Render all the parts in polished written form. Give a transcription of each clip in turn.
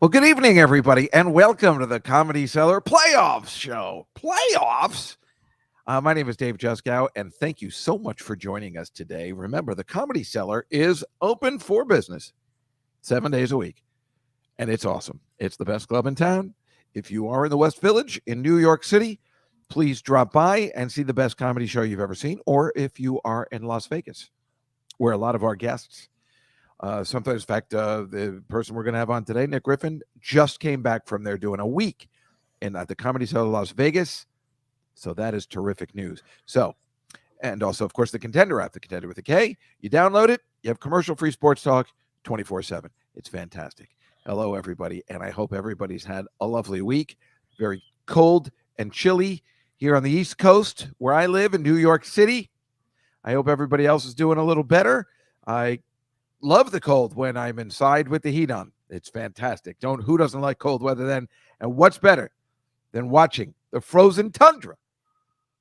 Well, good evening, everybody, and welcome to the Comedy Cellar Playoffs Show. Playoffs? My name is Dave Juskow, and thank you so much for joining us today. Remember, the Comedy Cellar is open for business 7 days a week, and it's awesome. It's the best club in town. If you are in the West Village in New York City, please drop by and see the best comedy show you've ever seen, or if you are in Las Vegas, where a lot of our guests sometimes, in fact, the person we're going to have on today, Nick Griffin, just came back from there doing a week at the Comedy Cellar Las Vegas. So that is terrific news. So, and also, of course, the Contender app, the Contender with a K. You download it. You have commercial-free sports talk 24/7. It's fantastic. Hello, everybody, and I hope everybody's had a lovely week. Very cold and chilly here on the East Coast, where I live in New York City. I hope everybody else is doing a little better. I love the cold when I'm inside with the heat on. It's fantastic. Who doesn't like cold weather then? And what's better than watching the frozen tundra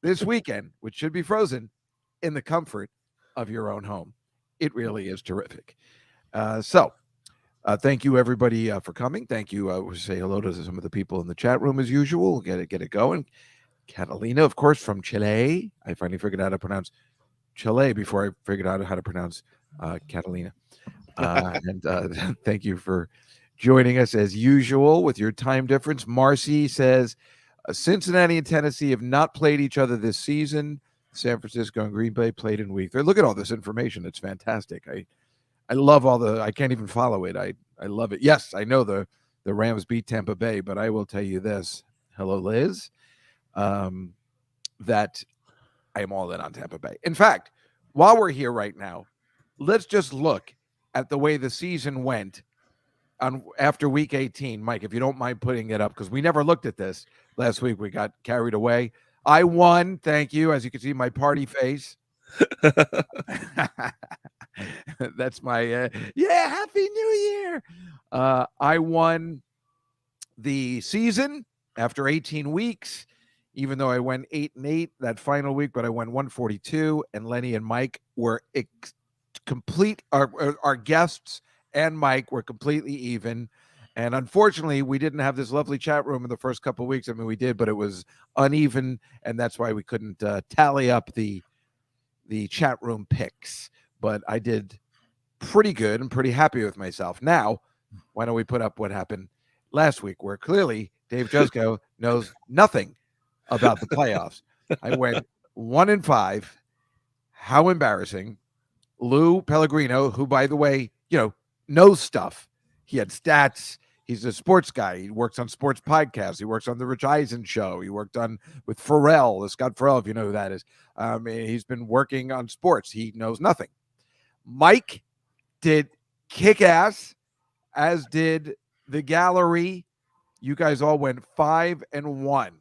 this weekend, which should be frozen, in the comfort of your own home? It really is terrific. So thank you, everybody, for coming. Thank you. We'll say hello to some of the people in the chat room as usual. Get it going. Catalina, of course, from Chile. I finally figured out how to pronounce Chile before I figured out how to pronounce Catalina. And thank you for joining us as usual with your time difference. Marcy says Cincinnati and Tennessee have not played each other this season. San Francisco and Green Bay played in week 3. Look at all this information. It's fantastic. I love I can't even follow it. I love it. Yes, I know the Rams beat Tampa Bay, but I will tell you this. Hello, Liz. That I am all in on Tampa Bay. In fact, while we're here right now, let's just look at the way the season went after week 18. Mike, if you don't mind putting it up, because we never looked at this last week. We got carried away. I won. Thank you. As you can see, my party face. That's my, Happy New Year. I won the season after 18 weeks, even though I went 8-8 that final week, but I won 142, and Lenny and Mike were complete. Our guests and Mike were completely even, and unfortunately we didn't have this lovely chat room in the first couple of weeks. I mean, we did, but it was uneven, and that's why we couldn't tally up the chat room picks. But I did pretty good and pretty happy with myself. Now, why don't we put up what happened last week, where clearly Dave Juskow knows nothing about the playoffs. I went 1-5. How embarrassing. Lou Pellegrino, who, by the way, knows stuff. He had stats. He's a sports guy. He works on sports podcasts. He works on the Rich Eisen show. He worked on with Scott Farrell, if you know who that is. He's been working on sports. He knows nothing. Mike did kick ass, as did the gallery. You guys all went 5-1.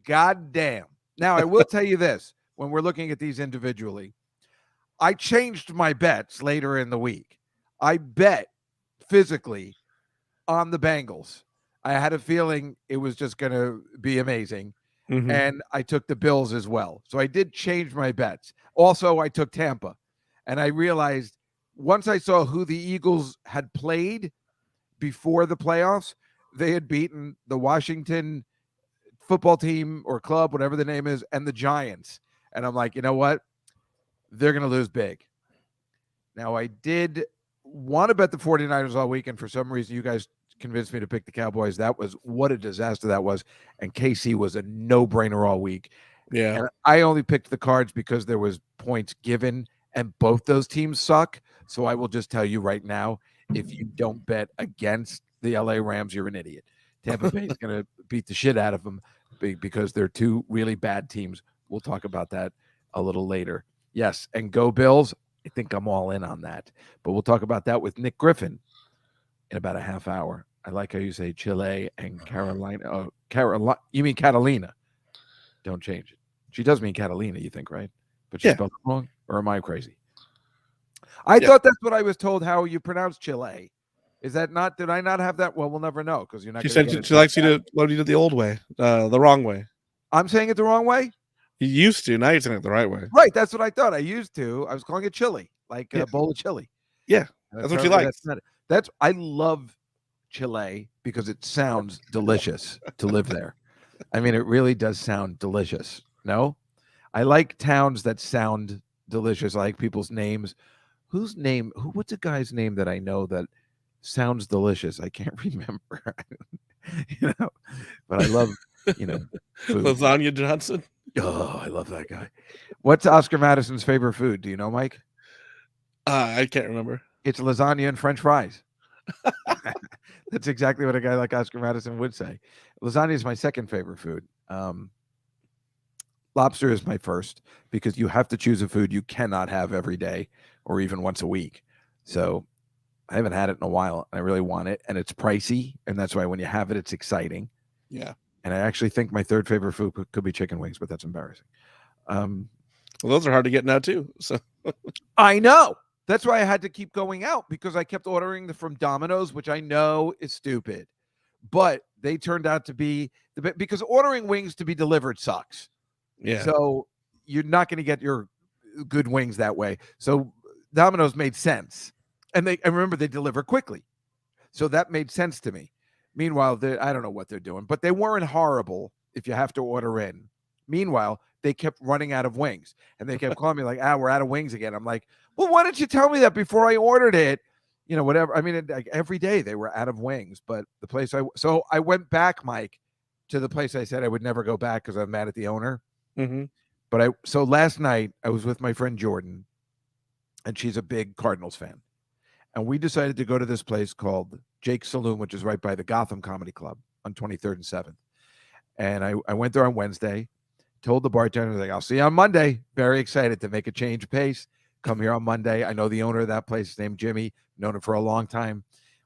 God damn. Now, I will tell you this. When we're looking at these individually, I changed my bets later in the week. I bet physically on the Bengals. I had a feeling it was just going to be amazing. Mm-hmm. And I took the Bills as well. So I did change my bets. Also, I took Tampa. And I realized once I saw who the Eagles had played before the playoffs, they had beaten the Washington football team or club, whatever the name is, and the Giants. And I'm like, you know what? They're going to lose big. Now, I did want to bet the 49ers all week, and for some reason, you guys convinced me to pick the Cowboys. That was what a disaster that was. And KC was a no-brainer all week. Yeah. And I only picked the Cards because there was points given, and both those teams suck. So I will just tell you right now, if you don't bet against the LA Rams, you're an idiot. Tampa Bay is going to beat the shit out of them because they're two really bad teams. We'll talk about that a little later. Yes, and go Bills. I think I'm all in on that. But we'll talk about that with Nick Griffin in about a half hour. I like how you say Chile and Carolina. Oh, Carolina. You mean Catalina. Don't change it. She does mean Catalina, you think, right? But she spelled it wrong? Or am I crazy? I thought that's what I was told how you pronounce Chile. Is that not? Did I not have that? Well, we'll never know because you're not. She said she likes you to what you did the old way, the wrong way. I'm saying it the wrong way. You used to. Now you're saying it the right way. Right. That's what I thought. I used to. I was calling it chili, like a bowl of chili. Yeah, that's what you like. I love Chile because it sounds delicious to live there. I mean, it really does sound delicious. No, I like towns that sound delicious. I like people's names. What's a guy's name that I know that sounds delicious? I can't remember. But I love, food. Lasagna Johnson. Oh, I love that guy. What's Oscar Madison's favorite food? Do you know, Mike? I can't remember. It's lasagna and French fries. That's exactly what a guy like Oscar Madison would say. Lasagna is my second favorite food. Lobster is my first because you have to choose a food you cannot have every day or even once a week. So I haven't had it in a while. I really want it, and it's pricey, and that's why when you have it, it's exciting. Yeah. And I actually think my third favorite food could be chicken wings, but that's embarrassing. Well, those are hard to get now too. So I know. That's why I had to keep going out because I kept ordering from Domino's, which I know is stupid, but they turned out to be because ordering wings to be delivered sucks. yeah. So you're not going to get your good wings that way. So Domino's made sense, and remember they deliver quickly, so that made sense to me. Meanwhile, I don't know what they're doing, but they weren't horrible if you have to order in. Meanwhile, they kept running out of wings, and they kept calling me like, we're out of wings again. I'm like, well, why didn't you tell me that before I ordered it? Whatever. I mean, like every day they were out of wings, but the place so I went back, Mike, to the place I said I would never go back because I'm mad at the owner. Mm-hmm. But so last night I was with my friend Jordan, and she's a big Cardinals fan. And we decided to go to this place called Jake's Saloon, which is right by the Gotham Comedy Club on 23rd and 7th. And I went there on Wednesday, told the bartender, like, I'll see you on Monday. Very excited to make a change of pace. Come here on Monday. I know the owner of that place. His name's Jimmy. Known him for a long time.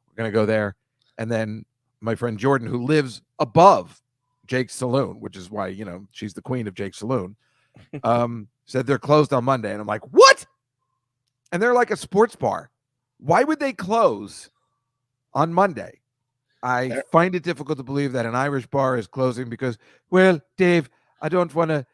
We're going to go there. And then my friend Jordan, who lives above Jake's Saloon, which is why, she's the queen of Jake's Saloon, said they're closed on Monday. And I'm like, what? And they're like a sports bar. Why would they close on Monday? I find it difficult to believe that an Irish bar is closing because, well, Dave, I don't want to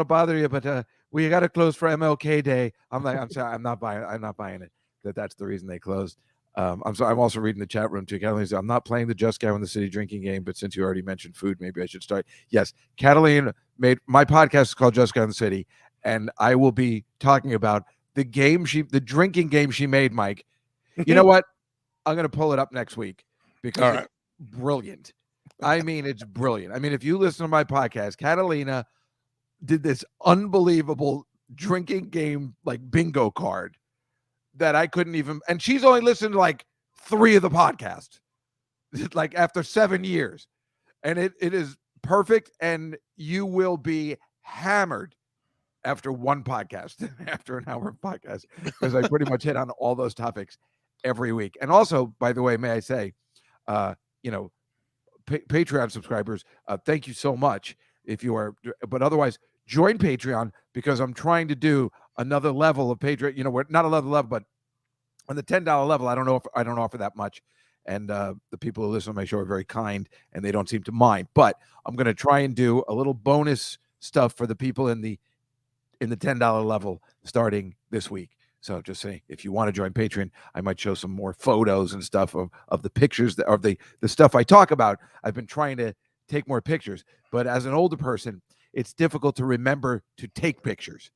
bother you, but we got to close for MLK Day. I'm like, I'm sorry, I'm not buying it. That's the reason they closed. I'm sorry. I'm also reading the chat room too. Catalina says, I'm not playing the Juskow in the City drinking game, but since you already mentioned food, maybe I should start. Yes, Catalina made my podcast is called Juskow in the City, and I will be talking about the drinking game she made, Mike. You know what? I'm going to pull it up next week because it's brilliant. I mean, it's brilliant. I mean, if you listen to my podcast, Catalina did this unbelievable drinking game, like bingo card that I couldn't even, and she's only listened to like 3 of the podcasts, like after 7 years. And it is perfect. And you will be hammered after one podcast, after an hour of podcast, because I pretty much hit on all those topics every week. And also, by the way, may I say, Patreon subscribers, thank you so much if you are, but otherwise join Patreon because I'm trying to do another level of Patreon. We're not a level, but on the $10 level, I don't offer that much. And the people who listen to my show are very kind and they don't seem to mind, but I'm going to try and do a little bonus stuff for the people in the $10 level starting this week. So just saying, if you want to join Patreon, I might show some more photos and stuff of the pictures of the stuff I talk about. I've been trying to take more pictures, but as an older person, it's difficult to remember to take pictures.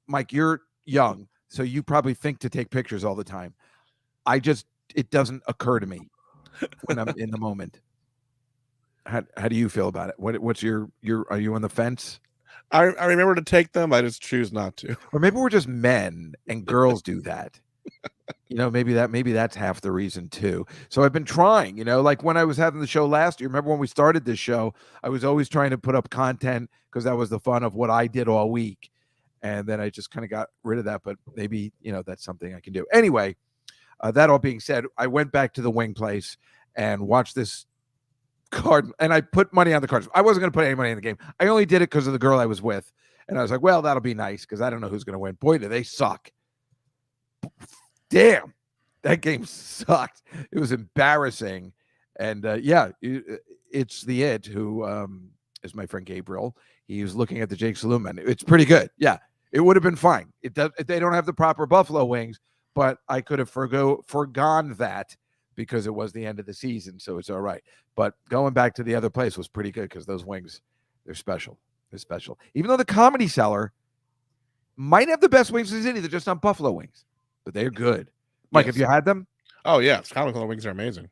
Mike, you're young, so you probably think to take pictures all the time. It doesn't occur to me when I'm in the moment. How do you feel about it? What's are you on the fence? I remember to take them. I just choose not to. Or maybe we're just men and girls do that. Maybe that's half the reason too. So I've been trying, like when I was having the show last year, remember when we started this show, I was always trying to put up content because that was the fun of what I did all week. And then I just kind of got rid of that, but maybe, that's something I can do. Anyway, that all being said, I went back to the wing place and watched this card, and I put money on the cards. I wasn't going to put any money in the game. I only did it because of the girl I was with. And I was like, well, that'll be nice because I don't know who's going to win. Boy, do they suck. Damn, that game sucked. It was embarrassing. And it's the who is my friend Gabriel. He was looking at the Jake Saloon menu. It's pretty good. Yeah, it would have been fine. They don't have the proper buffalo wings, but I could have forgone that because it was the end of the season, so it's all right. But going back to the other place was pretty good because those wings, they're special. They're special. Even though the Comedy Cellar might have the best wings in the city, they're just not buffalo wings, but they're good. Mike, Yes. have you had them? Oh yeah, Comedy Cellar wings are amazing.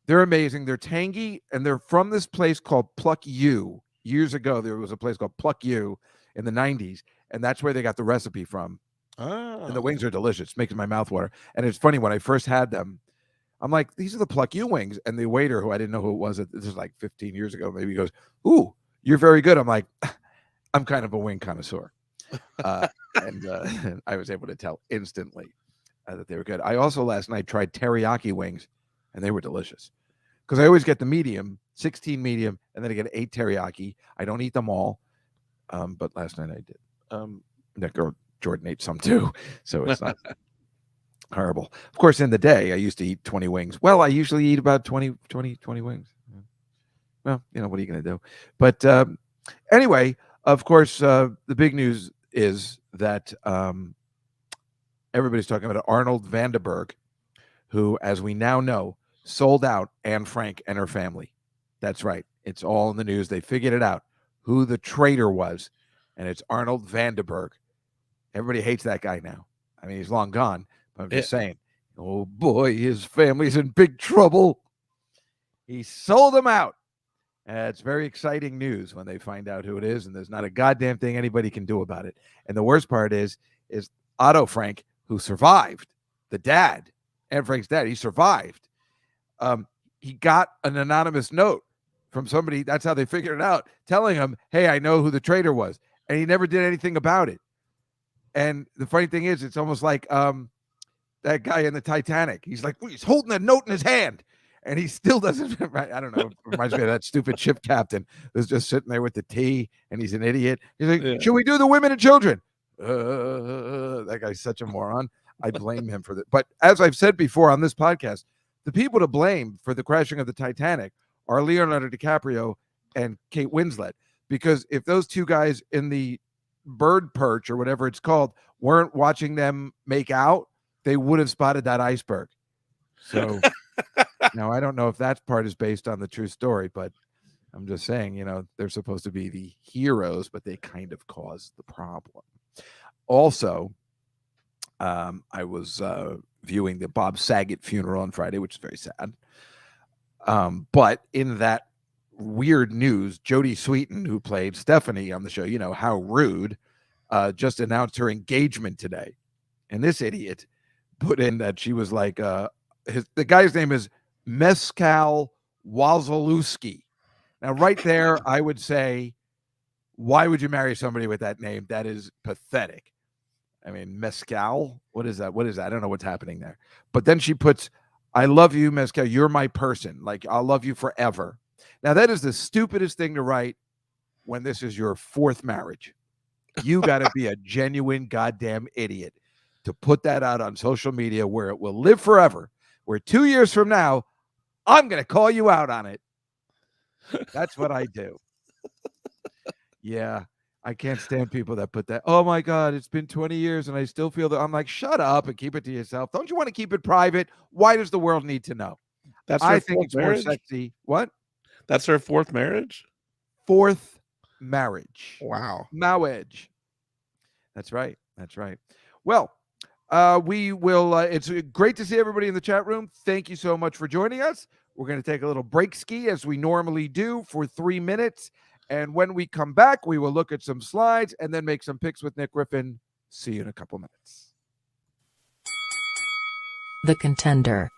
They're amazing. They're tangy, and they're from this place called Pluck U. Years ago, there was a place called Pluck U in the 90s, and that's where they got the recipe from. Oh. And the wings are delicious. It's making my mouth water. And it's funny, when I first had them, I'm like, these are the Pluck U wings. And the waiter, who I didn't know who it was, this was like 15 years ago, maybe, he goes, "Ooh, you're very good." I'm like, I'm kind of a wing connoisseur. And I was able to tell instantly that they were good. I also last night tried teriyaki wings, and they were delicious. Because I always get the medium, 16 medium, and then I get 8 teriyaki. I don't eat them all, but last night I did. That girl Jordan ate some too, so it's not horrible. Of course, in the day, I used to eat 20 wings. Well, I usually eat about 20 wings. Well, what are you going to do? But anyway, of course, the big news is that everybody's talking about Arnold Vandenberg, who, as we now know, sold out Anne Frank and her family. That's right. It's all in the news. They figured it out, who the traitor was, and it's Arnold Vandenberg. Everybody hates that guy now. I mean, he's long gone, but I'm just saying, oh boy, his family's in big trouble. He sold them out. It's very exciting news when they find out who it is, and there's not a goddamn thing anybody can do about it. And the worst part is Otto Frank, who survived, the dad, Anne Frank's dad, he survived. He got an anonymous note from somebody, that's how they figured it out, telling him, "Hey, I know who the traitor was," and he never did anything about it. And the funny thing is, it's almost like that guy in the Titanic. He's like, he's holding a note in his hand, and he still doesn't. I don't know. It reminds me of that stupid ship captain who's just sitting there with the tea, and he's an idiot. He's like, "Should we do the women and children?" That guy's such a moron. I blame him for that. But as I've said before on this podcast, the people to blame for the crashing of the Titanic are Leonardo DiCaprio and Kate Winslet. Because if those two guys in the bird perch or whatever it's called weren't watching them make out, they would have spotted that iceberg. So now I don't know if that part is based on the true story, but I'm just saying, they're supposed to be the heroes, but they kind of caused the problem. Also, I was viewing the Bob Saget funeral on Friday, which is very sad. But in that weird news, Jodie Sweetin, who played Stephanie on the show, How Rude, just announced her engagement today. And this idiot put in that she was like, the guy's name is Mescal Wazalewski. Now, right there, I would say, why would you marry somebody with that name? That is pathetic. I mean, Mescal, what is that? I don't know what's happening there. But then she puts, "I love you, Mescal. You're my person. Like, I'll love you forever." Now, that is the stupidest thing to write when this is your 4th marriage. You got to be a genuine goddamn idiot to put that out on social media where it will live forever, where 2 years from now, I'm going to call you out on it. That's what I do. Yeah. I can't stand people that put that, "Oh my God, it's been 20 years and I still feel that." I'm like, shut up and keep it to yourself. Don't you want to keep it private? Why does the world need to know? I think it's more sexy. What? That's her 4th marriage? 4th marriage. Wow. Marriage. That's right. That's right. Well, we will, it's great to see everybody in the chat room. Thank you so much for joining us. We're going to take a little break ski as we normally do for 3 minutes. And when we come back, we will look at some slides and then make some picks with Nick Griffin. See you in a couple minutes. The Contender.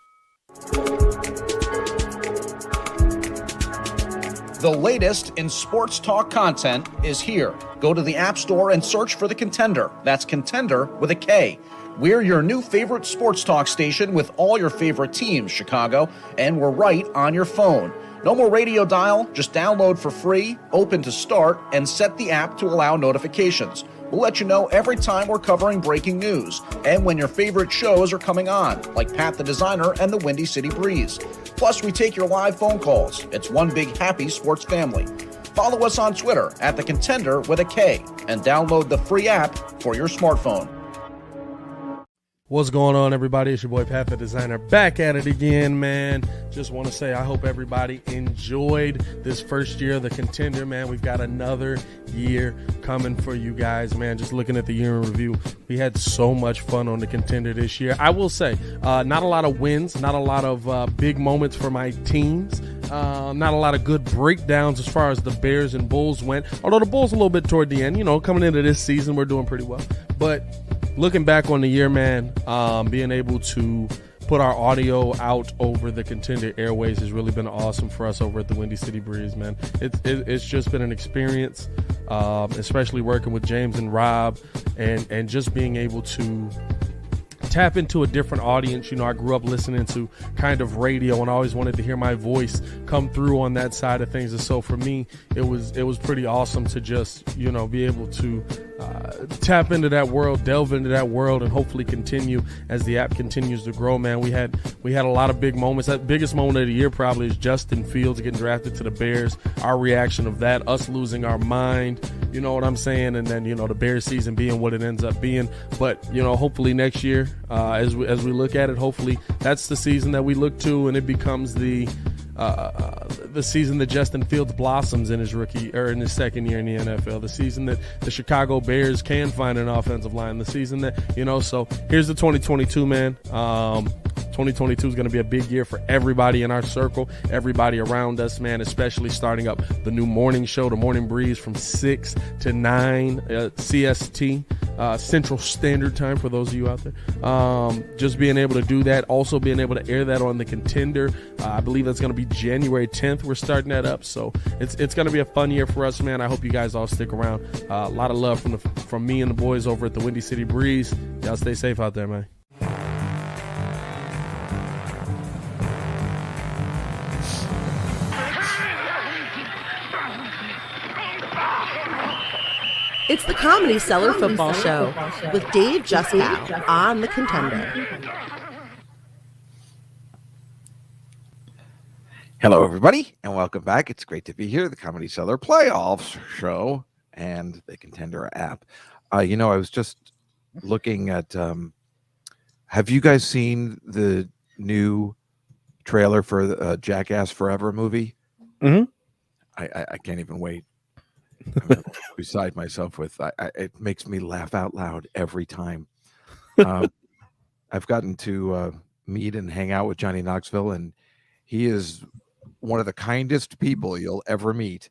The latest in sports talk content is here. Go to the App Store and search for The Contender. That's Contender with a K. We're your new favorite sports talk station with all your favorite teams, Chicago, and we're right on your phone. No more radio dial, just download for free, open to start, and set the app to allow notifications. We'll let you know every time we're covering breaking news and when your favorite shows are coming on, like Pat the Designer and the Windy City Breeze. Plus, we take your live phone calls. It's one big happy sports family. Follow us on Twitter at The Contender with a K and download the free app for your smartphone. What's going on, everybody? It's your boy Pat the Designer back at it again, man. Just want to say I hope everybody enjoyed this first year of the Contender, man. We've got another year coming for you guys, man. Just looking at the year in review, we had so much fun on the Contender this year. I will say, not a lot of wins, not a lot of big moments for my teams. Not a lot of good breakdowns as far as the Bears and Bulls went. Although the Bulls a little bit toward the end, coming into this season, we're doing pretty well. But looking back on the year, man, being able to put our audio out over the Contender airways has really been awesome for us over at the Windy City Breeze, man. It's just been an experience, especially working with James and Rob and just being able to tap into a different audience. I grew up listening to kind of radio and I always wanted to hear my voice come through on that side of things. And so for me, it was pretty awesome to just, be able to tap into that world, delve into that world, and hopefully continue as the app continues to grow, man. We had a lot of big moments. That biggest moment of the year probably is Justin Fields getting drafted to the Bears. Our reaction of that, us losing our mind, you know what I'm saying? And then, the Bears season being what it ends up being. But, hopefully next year, as we look at it, hopefully that's the season that we look to, and it becomes the season that Justin Fields blossoms in his in his second year in the NFL, the season that the Chicago Bears can find an offensive line, the season that, so here's the 2022, man. 2022 is going to be a big year for everybody in our circle, everybody around us, man, especially starting up the new morning show, the Morning Breeze, from 6 to 9 CST, Central Standard Time, for those of you out there. Just being able to do that, also being able to air that on the Contender. I believe that's going to be January 10th. We're starting that up, so it's going to be a fun year for us, man. I hope you guys all stick around. A lot of love from me and the boys over at the Windy City Breeze. Y'all stay safe out there, man. It's the Comedy Cellar Football Show with Dave Juskow on the Contender. Hello, everybody, and welcome back. It's great to be here. The Comedy Cellar Playoffs Show and the Contender app. I was just looking at. Have you guys seen the new trailer for the Jackass Forever movie? Mm-hmm. I can't even wait. I'm beside myself with it makes me laugh out loud every time. I've gotten to meet and hang out with Johnny Knoxville, and he is one of the kindest people you'll ever meet,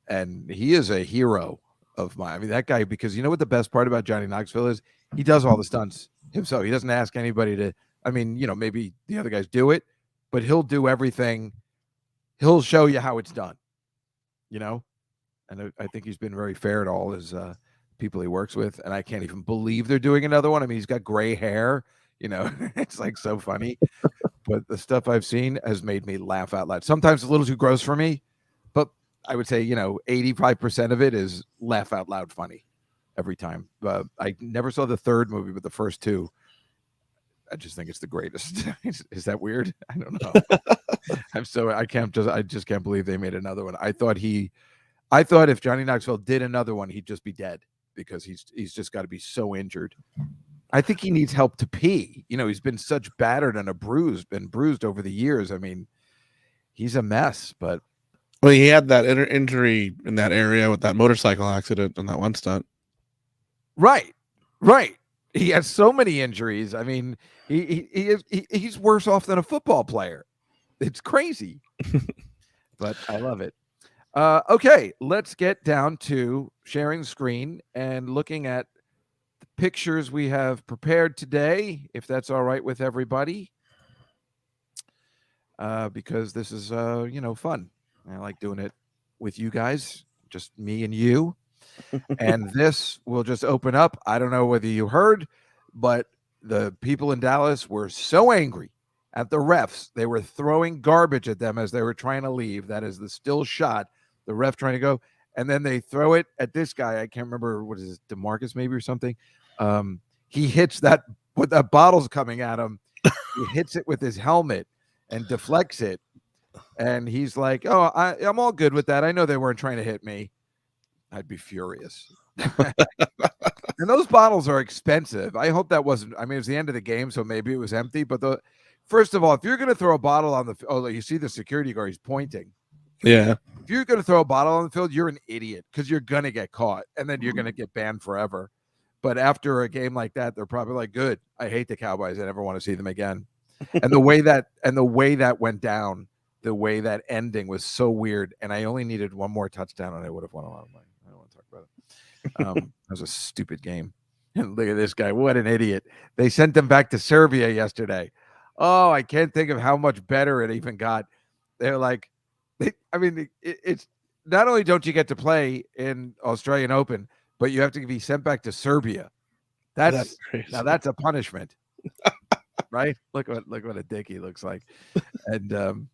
and he is a hero of mine. I mean, that guy, because you know what the best part about Johnny Knoxville is? He does all the stunts himself. He doesn't ask anybody to. I mean, maybe the other guys do it, but he'll do everything. He'll show you how it's done. And I think he's been very fair to all his people he works with. And I can't even believe they're doing another one. I mean, he's got gray hair. It's like so funny. But the stuff I've seen has made me laugh out loud. Sometimes a little too gross for me. But I would say, 85% of it is laugh out loud funny every time. I never saw the third movie, but the first two, I just think it's the greatest. Is that weird? I don't know. I just can't believe they made another one. I thought if Johnny Knoxville did another one, he'd just be dead because he's just got to be so injured. I think he needs help to pee. He's been such battered and been bruised over the years. I mean, he's a mess, but. Well, he had that injury in that area with that motorcycle accident and that one stunt. Right. He has so many injuries. I mean, he's worse off than a football player. It's crazy, but I love it. Okay, let's get down to sharing the screen and looking at the pictures we have prepared today, if that's all right with everybody, because this is, fun. I like doing it with you guys, just me and you. And this will just open up. I don't know whether you heard, but the people in Dallas were so angry at the refs. They were throwing garbage at them as they were trying to leave. That is the still shot. The ref trying to go, and then they throw it at this guy. I can't remember, what is it, DeMarcus maybe or something. He hits that with that bottle's coming at him. He hits it with his helmet and deflects it. And he's like, "Oh, I'm all good with that. I know they weren't trying to hit me." I'd be furious. And those bottles are expensive. I hope that wasn't. I mean, it was the end of the game, so maybe it was empty. But first of all, if you're going to throw a bottle on you see the security guard, he's pointing. Yeah. If you're going to throw a bottle on the field, you're an idiot because you're going to get caught, and then you're going to get banned forever. But after a game like that, they're probably like, "Good. I hate the Cowboys. I never want to see them again." And the way that went down, the way that ending was so weird. And I only needed one more touchdown, and I would have won a lot of money. I don't want to talk about it. That was a stupid game. And look at this guy. What an idiot. They sent them back to Serbia yesterday. Oh, I can't think of how much better it even got. They're like, it's not only don't you get to play in Australian Open, but you have to be sent back to Serbia. That's crazy. Now that's a punishment, right? Look what a dick he looks like. And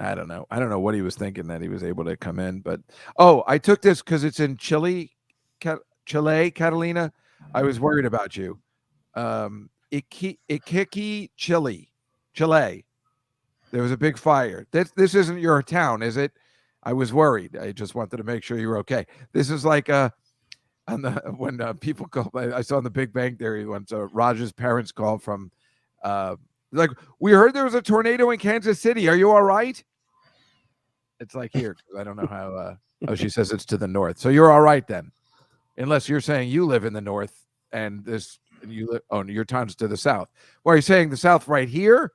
I don't know what he was thinking that he was able to come in. But I took this because it's in Chile, Catalina. I was worried about you. Iquique, Chile. There was a big fire. This isn't your town, is it? I was worried. I just wanted to make sure you were okay. This is like when people call. I saw in the Big Bang Theory once Raj's parents called from like, we heard there was a tornado in Kansas City. Are you all right? It's like here. I don't know how she says it's to the north. So you're all right then, unless you're saying you live in the north and your town's to the south. Well, are you saying the south right here?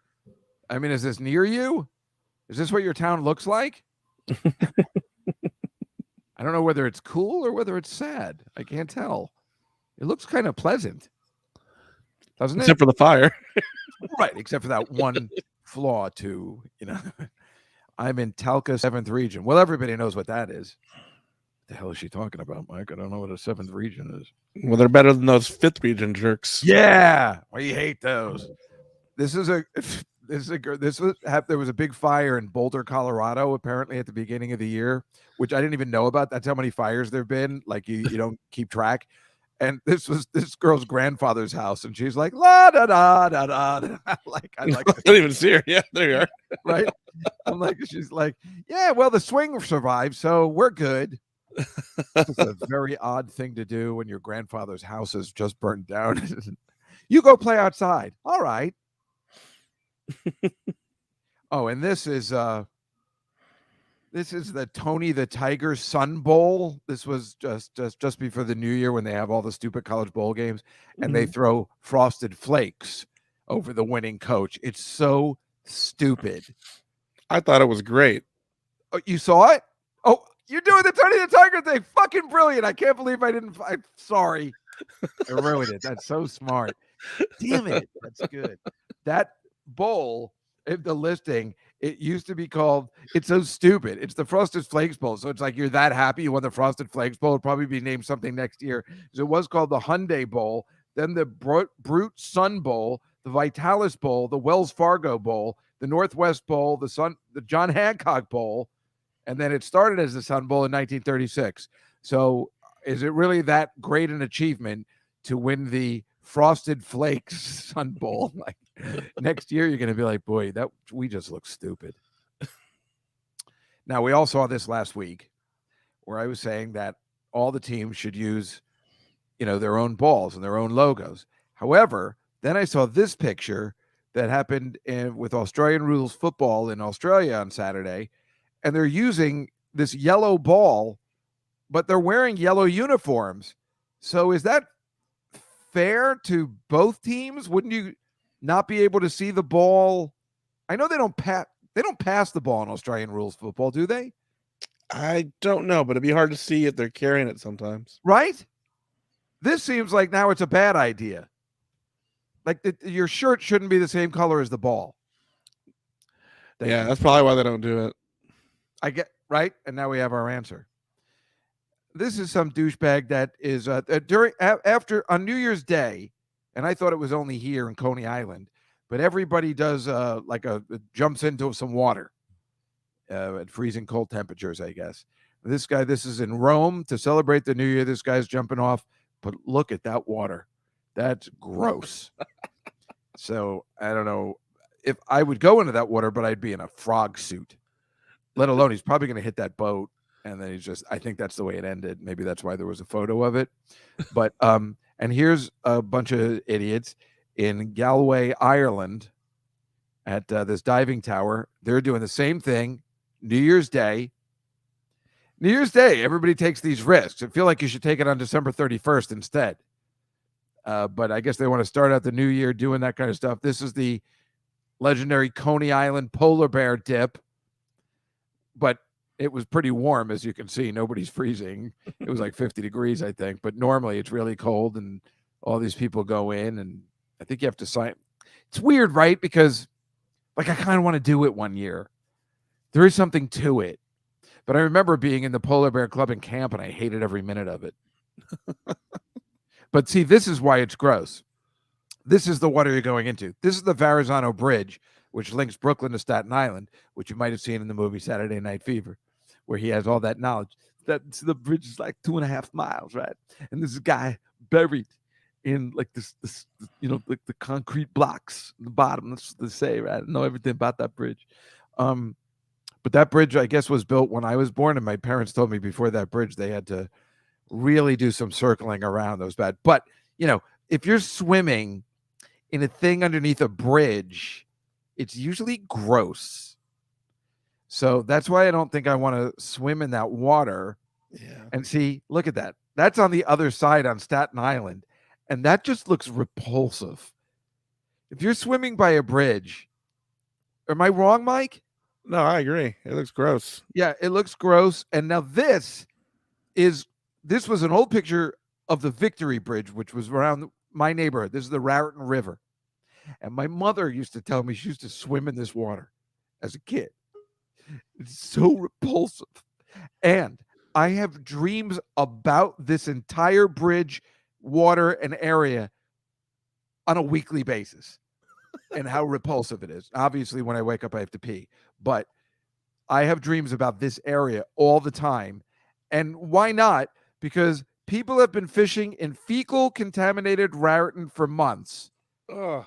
I mean, is this near you? Is this what your town looks like? I don't know whether it's cool or whether it's sad. I can't tell. It looks kind of pleasant, doesn't it? Except for the fire. Right, except for that one flaw too. I'm in Talca 7th region. Well, everybody knows what that is. What the hell is she talking about, Mike? I don't know what a 7th region is. Well, they're better than those 5th region jerks. Yeah, we hate those. There was a big fire in Boulder, Colorado, apparently at the beginning of the year, which I didn't even know about. That's how many fires there've been. Like you don't keep track. And this was this girl's grandfather's house, and she's like, la da da da da. I don't even see her. Yeah, there you are. Right. She's like, yeah, well, the swing survived, so we're good. It's a very odd thing to do when your grandfather's house is just burned down. You go play outside. All right. And this is the Tony the Tiger Sun Bowl. This was just before the new year when they have all the stupid college bowl games, and they throw Frosted Flakes over the winning coach. It's so stupid. I thought it was great. Oh, you saw it? Oh, you're doing the Tony the Tiger thing. Fucking brilliant. I can't believe I'm sorry. I ruined it. That's so smart. Damn it. That's good. That bowl, the listing, it used to be called, it's so stupid. It's the Frosted Flakes Bowl. So it's like you're that happy you won the Frosted Flakes Bowl. It'll probably be named something next year. So it was called the Hyundai Bowl, then the Brute Sun Bowl, the Vitalis Bowl, the Wells Fargo Bowl, the Northwest Bowl, the John Hancock Bowl, and then it started as the Sun Bowl in 1936. So is it really that great an achievement to win the Frosted Flakes Sun Bowl? Like next year, you're going to be like, boy, that we just look stupid. Now, we all saw this last week where I was saying that all the teams should use, their own balls and their own logos. However, then I saw this picture that happened with Australian rules football in Australia on Saturday, and they're using this yellow ball, but they're wearing yellow uniforms. So is that fair to both teams? Wouldn't you not be able to see the ball? I know they don't pass the ball in Australian rules football, do they? I don't know, but it'd be hard to see if they're carrying it sometimes. Right? This seems like now it's a bad idea. Like your shirt shouldn't be the same color as the ball. That's probably why they don't do it. I get right, and now we have our answer. This is some douchebag that is after on New Year's Day, and I thought it was only here in Coney Island, but everybody does jumps into some water at freezing cold temperatures, I guess. This is in Rome to celebrate the New Year. This guy's jumping off, but look at that water. That's gross. So I don't know if I would go into that water, but I'd be in a frog suit, let alone he's probably going to hit that boat. And then I think that's the way it ended. Maybe that's why there was a photo of it. But And here's a bunch of idiots in Galway, Ireland, at this diving tower. They're doing the same thing. New Year's Day. New Year's Day, everybody takes these risks. I feel like you should take it on December 31st instead. But I guess they want to start out the new year doing that kind of stuff. This is the legendary Coney Island polar bear dip. But it was pretty warm, as you can see. Nobody's freezing. It was like 50 degrees, I think. But normally it's really cold, and all these people go in, and I think you have to sign. It's weird, right? Because like I kind of want to do it one year. There is something to it. But I remember being in the Polar Bear Club in camp, and I hated every minute of it. But see, this is why it's gross. This is the water you're going into. This is the Verrazano Bridge, which links Brooklyn to Staten Island, which you might have seen in the movie Saturday Night Fever, where he has all that knowledge. That's the bridge is like 2.5 miles, right? And this guy buried in like this like the concrete blocks in the bottom. That's what they say, right? I know everything about that bridge. But that bridge, I guess, was built when I was born, and my parents told me before that bridge they had to really do some circling around those bad. But if you're swimming in a thing underneath a bridge, it's usually gross. So that's why I don't think I want to swim in that water. Yeah. And see, look at that. That's on the other side on Staten Island. And that just looks repulsive. If you're swimming by a bridge, am I wrong, Mike? No, I agree. It looks gross. Yeah, it looks gross. And now this was an old picture of the Victory Bridge, which was around my neighborhood. This is the Raritan River. And my mother used to tell me she used to swim in this water as a kid. It's so repulsive. And I have dreams about this entire bridge, water, and area on a weekly basis and how repulsive it is. Obviously, when I wake up, I have to pee. But I have dreams about this area all the time. And why not? Because people have been fishing in fecal contaminated Raritan for months. Ugh.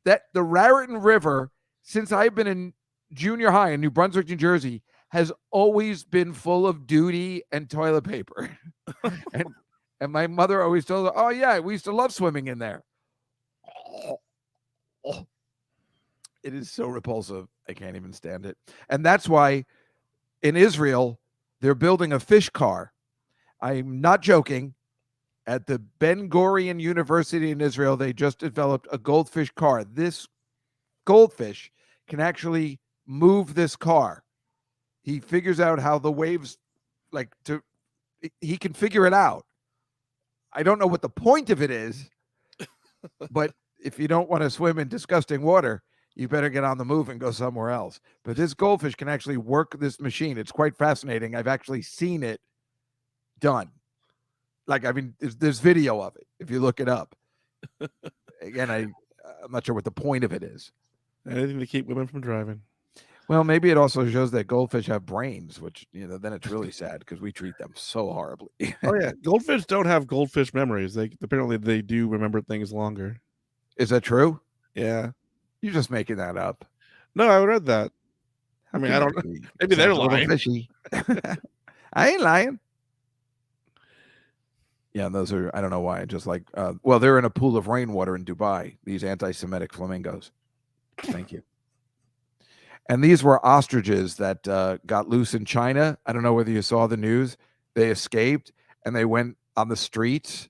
That the Raritan River, since I've been in junior high in New Brunswick, New Jersey, has always been full of duty and toilet paper. and my mother always told her, oh, yeah, we used to love swimming in there. It is so repulsive. I can't even stand it. And that's why in Israel, they're building a fish car. I'm not joking. At the Ben Gurion University in Israel, they just developed a goldfish car. This goldfish can actually move this car. He figures out how the waves he can figure it out. I don't know what the point of it is, but if you don't want to swim in disgusting water, you better get on the move and go somewhere else. But this goldfish can actually work this machine. It's quite fascinating. I've actually seen it done. There's video of it if you look it up. Again, I'm not sure what the point of it is. Anything to keep women from driving. Well, maybe it also shows that goldfish have brains, which, then it's really sad because we treat them so horribly. Oh, yeah. Goldfish don't have goldfish memories. Apparently they do remember things longer. Is that true? Yeah. You're just making that up. No, I read that. I mean, I don't know. Maybe they're lying. Fishy. I ain't lying. Yeah, those are, I don't know why. Just like, they're in a pool of rainwater in Dubai, these anti-Semitic flamingos. Thank you. And these were ostriches that got loose in China. I don't know whether you saw the news. They escaped and they went on the streets.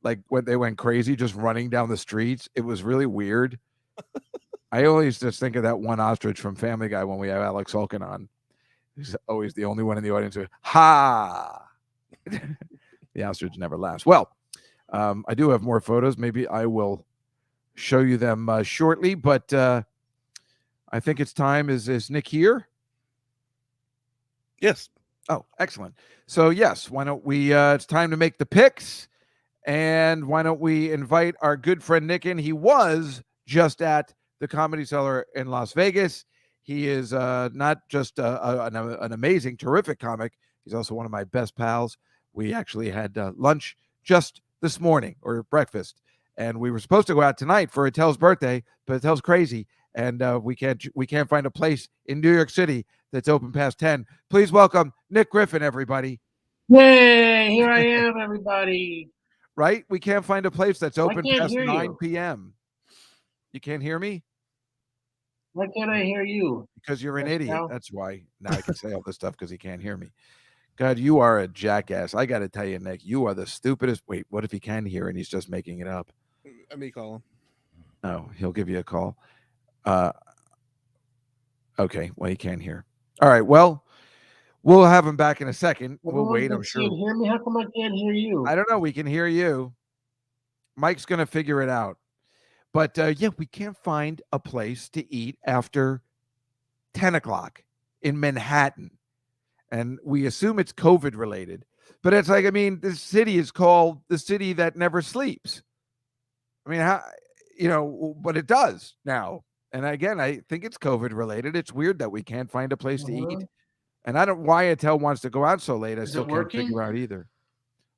Like when they went crazy, just running down the streets. It was really weird. I always just think of that one ostrich from Family Guy when we have Alex Sulkin on. He's always the only one in the audience who, ha! The ostrich never laughs. Well, I do have more photos. Maybe I will show you them shortly, but I think it's time. Is Nick here? Yes. Oh, excellent. So, yes, why don't we, it's time to make the picks, and why don't we invite our good friend Nick in? He was just at the Comedy Cellar in Las Vegas. He is not just an amazing, terrific comic. He's also one of my best pals. We actually had lunch just this morning, or breakfast, and we were supposed to go out tonight for Attell's birthday, but Attell's crazy, and we can't find a place in New York City that's open past 10. Please welcome Nick Griffin, everybody. Yay! Here I am, everybody. right? We can't find a place that's open can't past hear 9 you. p.m. You can't hear me? Why can't I hear you? Because you're an Yes, idiot. now? That's why. Now I can say all this stuff because he can't hear me. God, you are a jackass. I got to tell you, Nick, you are the stupidest. Wait, what if he can hear and he's just making it up? Let me call him. Oh, he'll give you a call. Okay, well, he can't hear. All right, well, we'll have him back in a second. We'll Everyone wait, can I'm see sure. and hear me. How come I can't hear you? I don't know. We can hear you. Mike's going to figure it out. But yeah, we can't find a place to eat after 10 o'clock in Manhattan. And we assume it's COVID related. But it's like, I mean, this city is called the city that never sleeps. I mean, how, but it does now. And again, I think it's COVID related. It's weird that we can't find a place to eat. And I don't why Attell wants to go out so late. I Is still it can't working? figure out either.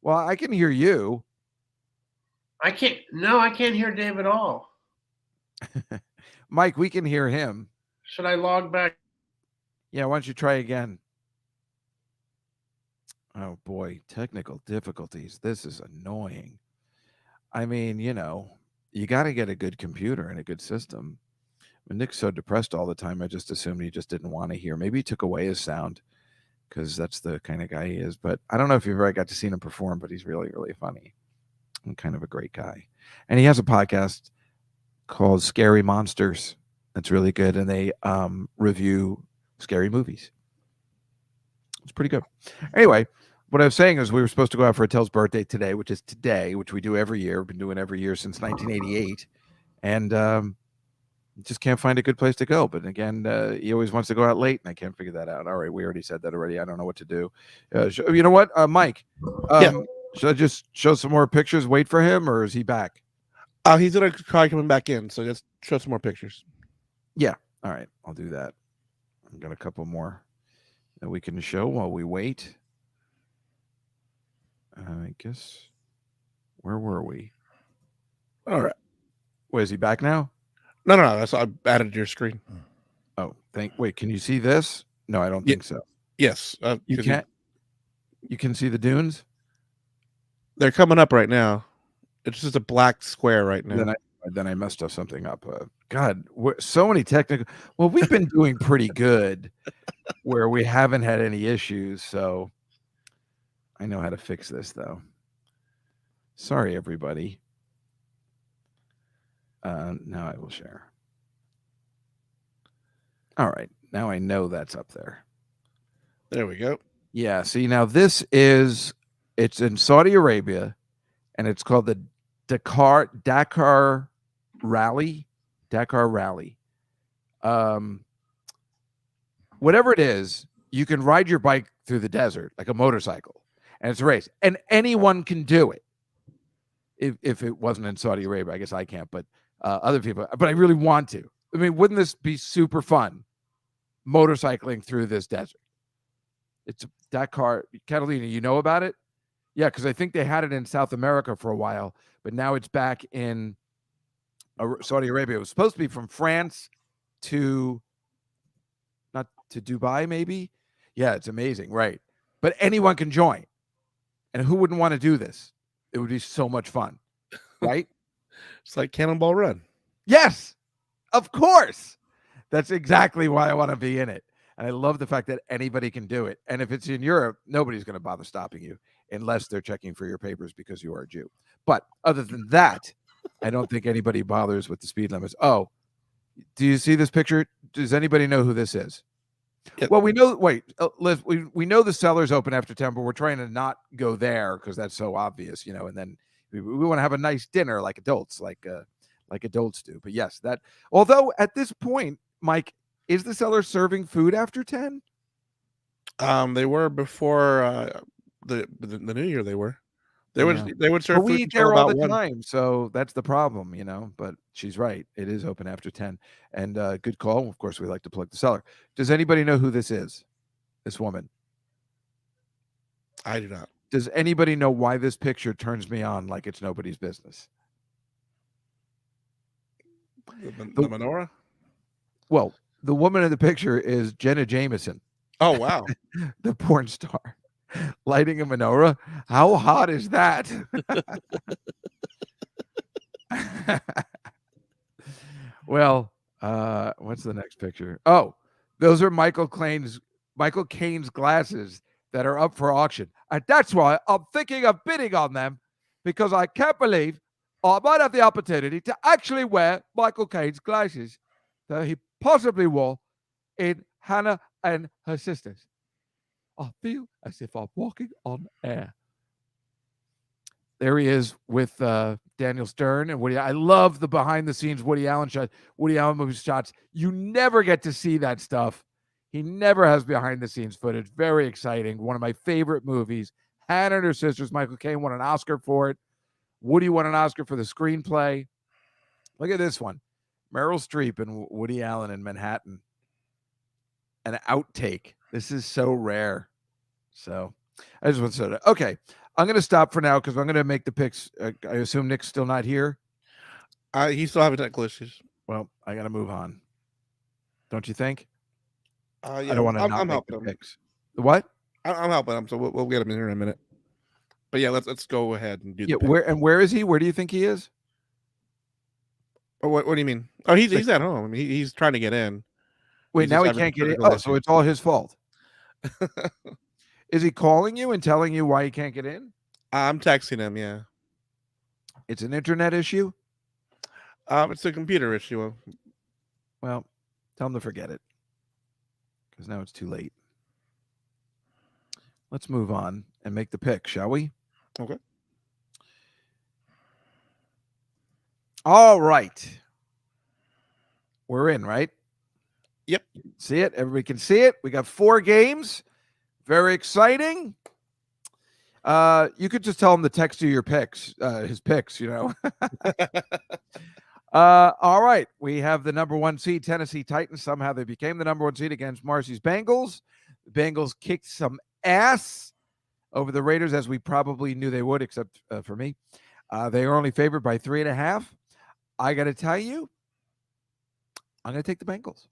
Well, I can hear you. I can't. No, I can't hear Dave at all. Mike, we can hear him. Should I log back? Yeah, why don't you try again? Oh boy, technical difficulties. This is annoying. I mean, you got to get a good computer and a good system. When Nick's so depressed all the time, I just assumed he just didn't want to hear. Maybe he took away his sound because that's the kind of guy he is. But I don't know if you've ever got to see him perform, but he's really, really funny and kind of a great guy. And he has a podcast called Scary Monsters. That's really good. And they review scary movies. It's pretty good. Anyway, what I was saying is we were supposed to go out for Attell's birthday today, which is today, which we do every year. We've been doing every year since 1988. And just can't find a good place to go. But again, he always wants to go out late, and I can't figure that out. All right, we already said that already. I don't know what to do. You know what, Mike? Should I just show some more pictures, wait for him, or is he back? He's going to try coming back in, so just show some more pictures. Yeah. All right, I'll do that. I've got a couple more that we can show while we wait. I guess, where were we? All right. Wait, is he back now? No. That's I added to your screen. Oh, wait, can you see this? No, I don't think so. Yes. You can't. You can see the dunes? They're coming up right now. It's just a black square right now. Then I messed up something up. God, so many technical. Well, we've been doing pretty good where we haven't had any issues. So I know how to fix this, though. Sorry, everybody. Now I will share. All right. Now I know that's up there. There we go. Yeah. See, now it's in Saudi Arabia, and it's called the Dakar Rally. Whatever it is, you can ride your bike through the desert like a motorcycle, and it's a race, and anyone can do it. If it wasn't in Saudi Arabia, I guess I can't, but other people. But I really want to. I mean, wouldn't this be super fun? Motorcycling through this desert. It's Dakar. Catalina, you know about it? Yeah, because I think they had it in South America for a while, but now it's back in Saudi Arabia. It was supposed to be from France to not to Dubai, maybe. Yeah, it's amazing, right? But anyone can join, and who wouldn't want to do this? It would be so much fun, right? It's like Cannonball Run. Yes, of course. That's exactly why I want to be in it. And I love the fact that anybody can do it. And if it's in Europe, nobody's going to bother stopping you unless they're checking for your papers because you are a Jew. But other than that, I don't think anybody bothers with the speed limits. Oh, do you see this picture? Does anybody know who this is? Yep. Well, we know. Wait, Liz, we know the Cellar's open after 10, but we're trying to not go there because that's so obvious, And then we want to have a nice dinner like adults, like adults do. But yes, that. Although at this point, Mike, is the Cellar serving food after 10? They were before the New Year. They would serve But we food eat there all the 1. time, so that's the problem, But she's right; it is open after 10. And good call. Of course, we like to plug the Cellar. Does anybody know who this is? This woman. I do not. Does anybody know why this picture turns me on like it's nobody's business? The menorah? Well, the woman in the picture is Jenna Jameson. Oh, wow. The porn star. Lighting a menorah? How hot is that? Well, what's the next picture? Oh, those are Michael Caine's glasses that are up for auction. And that's why I'm thinking of bidding on them, because I can't believe I might have the opportunity to actually wear Michael Caine's glasses that he possibly wore in Hannah and Her Sisters. I feel as if I'm walking on air. There he is with Daniel Stern and Woody. I love the behind-the-scenes Woody Allen movie shots. You never get to see that stuff. He never has behind-the-scenes footage. Very exciting. One of my favorite movies. Hannah and Her Sisters. Michael Caine won an Oscar for it. Woody won an Oscar for the screenplay. Look at this one. Meryl Streep and Woody Allen in Manhattan. An outtake. This is so rare. So I just want to say that. Okay. I'm going to stop for now because I'm going to make the picks. I assume Nick's still not here. He's still having technical issues. Well, I got to move on. Don't you think? Yeah, I don't want to not I'm make helping the him. picks. What? I'm helping him, so we'll get him in here in a minute. But yeah, let's go ahead and do Yeah. the pick. Where is he? Where do you think he is? Oh, what do you mean? Oh, he's at home. I mean, he's trying to get in. Wait, He's now just he having can't get in. technical Oh, so issues. it's all his fault. Is he calling you and telling you why he can't get in? I'm texting him. Yeah. It's an internet issue? It's a computer issue. Well, tell him to forget it, because now it's too late. Let's move on and make the pick, shall we? Okay. All right. We're in, right? Yep. See it? Everybody can see it. We got 4 games. Very exciting. You could just tell him to text you your picks, his picks, you know. All right. We have the number 1 seed, Tennessee Titans. Somehow they became the number 1 seed against Marcy's Bengals. The Bengals kicked some ass over the Raiders, as we probably knew they would, except for me. They are only favored by 3.5. I got to tell you, I'm going to take the Bengals.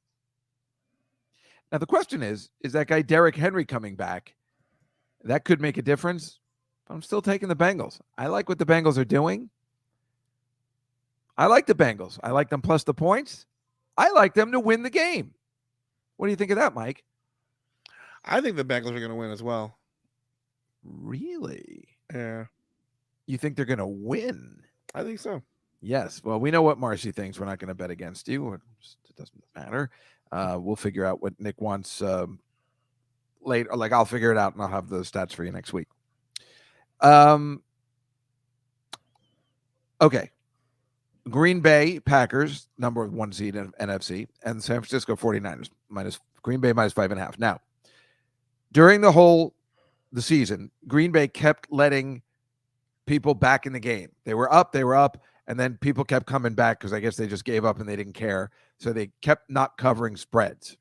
Now, the question is that guy Derrick Henry coming back? That could make a difference. But I'm still taking the Bengals. I like what the Bengals are doing. I like the Bengals. I like them plus the points. I like them to win the game. What do you think of that, Mike? I think the Bengals are going to win as well. Really? Yeah. You think they're going to win? I think so. Yes. Well, we know what Marcy thinks. We're not going to bet against you. It doesn't matter. We'll figure out what Nick wants later. Like, I'll figure it out and I'll have those stats for you next week. Okay. Green Bay Packers, number 1 seed in NFC, and San Francisco 49ers Green Bay minus 5.5. Now, during the season, Green Bay kept letting people back in the game. They were up, and then people kept coming back because I guess they just gave up and they didn't care. So they kept not covering spreads.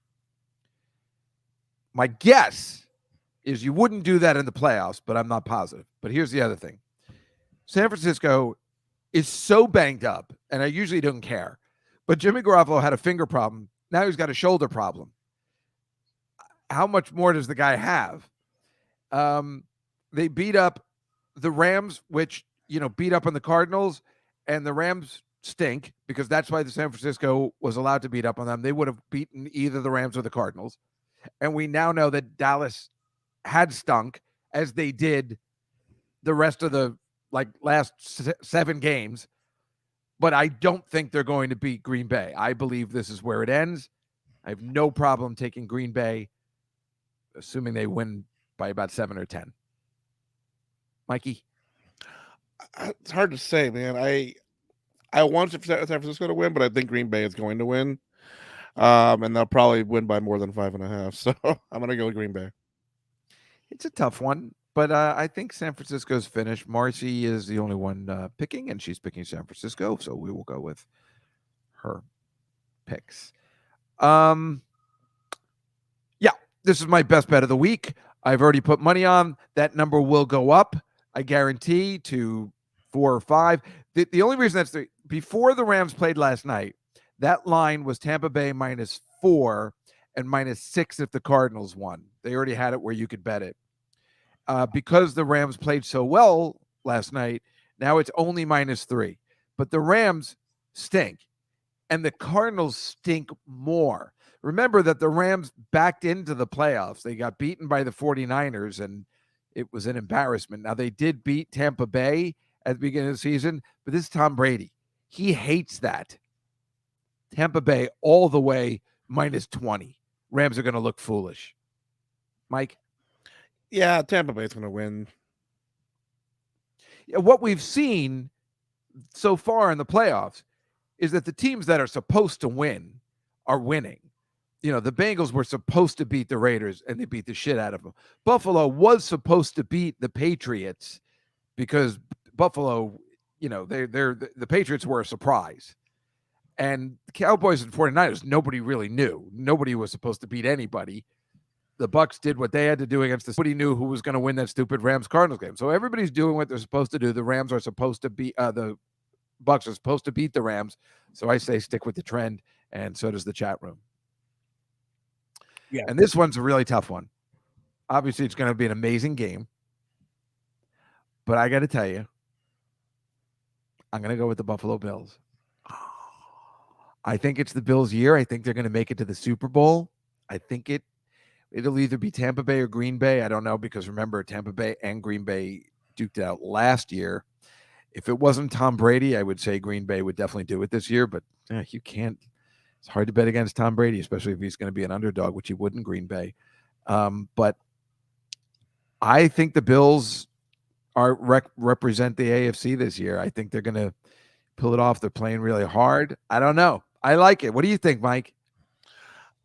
My guess is you wouldn't do that in the playoffs, but I'm not positive. But here's the other thing. San Francisco is so banged up, and I usually don't care. But Jimmy Garoppolo had a finger problem. Now he's got a shoulder problem. How much more does the guy have? They beat up the Rams, which, beat up on the Cardinals, and the Rams stink because that's why the San Francisco was allowed to beat up on them. They would have beaten either the Rams or the Cardinals. And we now know that Dallas had stunk, as they did the rest of the last 7 games. But I don't think they're going to beat Green Bay. I believe this is where it ends. I have no problem taking Green Bay, assuming they win by about 7 or 10. Mikey? It's hard to say, man. I want San Francisco to win, but I think Green Bay is going to win. And they'll probably win by more than 5.5. So I'm going to go with Green Bay. It's a tough one, but I think San Francisco's finished. Marcy is the only one picking, and she's picking San Francisco, so we will go with her picks. Yeah, this is my best bet of the week. I've already put money on. That number will go up, I guarantee, to 4 or 5. The only reason that's before the Rams played last night, that line was Tampa Bay -4 and -6 if the Cardinals won. They already had it where you could bet it. because the Rams played so well last night, now it's only -3. But the Rams stink, and the Cardinals stink more. Remember that the Rams backed into the playoffs. They got beaten by the 49ers, and it was an embarrassment. Now, they did beat Tampa Bay at the beginning of the season, but this is Tom Brady. He hates that. Tampa Bay all the way -20. Rams are going to look foolish. Mike? Yeah, Tampa Bay's going to win. What we've seen so far in the playoffs is that the teams that are supposed to win are winning. You know, the Bengals were supposed to beat the Raiders, and they beat the shit out of them. Buffalo was supposed to beat the Patriots because Buffalo, you know, the Patriots were a surprise. And the Cowboys and 49ers, nobody really knew. Nobody was supposed to beat anybody. The Bucs did what they had to do against nobody knew who was going to win that stupid Rams-Cardinals game. So everybody's doing what they're supposed to do. The Rams are supposed to beat the Bucs are supposed to beat the Rams. So I say stick with the trend, and so does the chat room. Yeah. And this one's a really tough one. Obviously, it's going to be an amazing game. But I got to tell you, I'm going to go with the Buffalo Bills. I think it's the Bills' year. I think they're going to make it to the Super Bowl. I think it'll either be Tampa Bay or Green Bay. I don't know, because remember, Tampa Bay and Green Bay duked it out last year. If it wasn't Tom Brady, I would say Green Bay would definitely do it this year, but you can't. It's hard to bet against Tom Brady, especially if he's going to be an underdog, which he would in Green Bay. But I think the Bills represent the AFC this year. I think they're going to pull it off. They're playing really hard. I don't know. I like it. What do you think, Mike?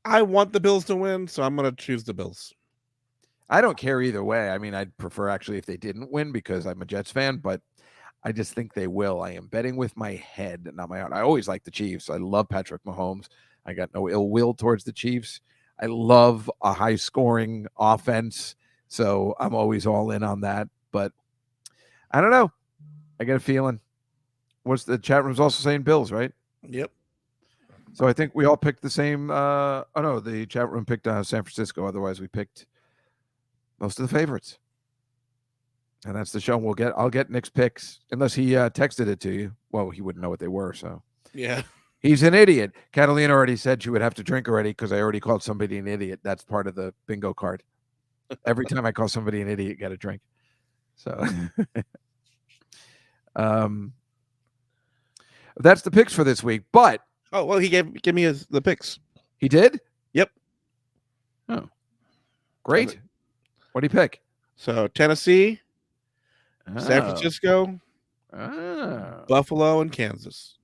I want the Bills to win, so I'm going to choose the Bills. I don't care either way. I mean, I'd prefer actually if they didn't win because I'm a Jets fan, but I just think they will. I am betting with my head, not my heart. I always like the Chiefs. I love Patrick Mahomes. I got no ill will towards the Chiefs. I love a high-scoring offense, so I'm always all in on that. But I don't know. I get a feeling. What's the chat room's also saying Bills, right? Yep. So I think we all picked the same. The chat room picked San Francisco. Otherwise, we picked most of the favorites. And that's the show. I'll get Nick's picks unless he texted it to you. Well, he wouldn't know what they were. So yeah, he's an idiot. Catalina already said she would have to drink already because I already called somebody an idiot. That's part of the bingo card. Every time I call somebody an idiot, get a drink. So, that's the picks for this week. But he gave me the picks. He did? Yep. Oh, great. What do you pick? So Tennessee, San Francisco, Buffalo, and Kansas.